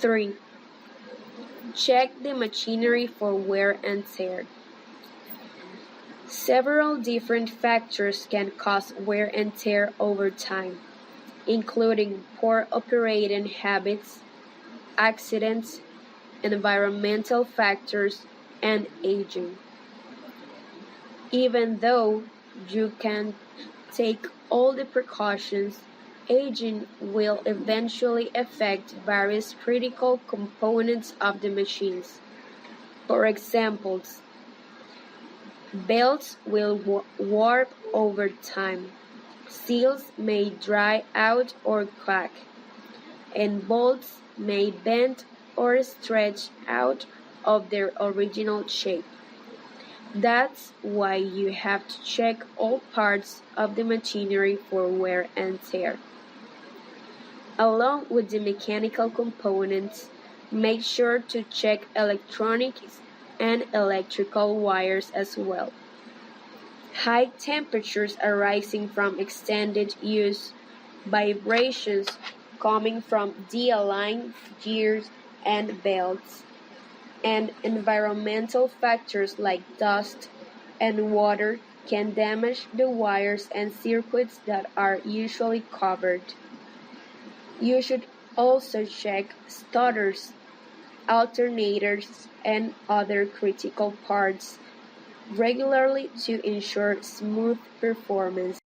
3. Check the machinery for wear and tear. Several different factors can cause wear and tear over time, including poor operating habits, accidents, environmental factors, and aging. Even though you can take all the precautions, aging will eventually affect various critical components of the machines. For example, belts will warp over time, seals may dry out or crack, and bolts may bend or stretch out of their original shape. That's why you have to check all parts of the machinery for wear and tear. Along with the mechanical components, make sure to check electronics and electrical wires as well. High temperatures arising from extended use, vibrations coming from de-aligned gears and belts, and environmental factors like dust and water can damage the wires and circuits that are usually covered. You should also check starters, alternators, and other critical parts regularly to ensure smooth performance.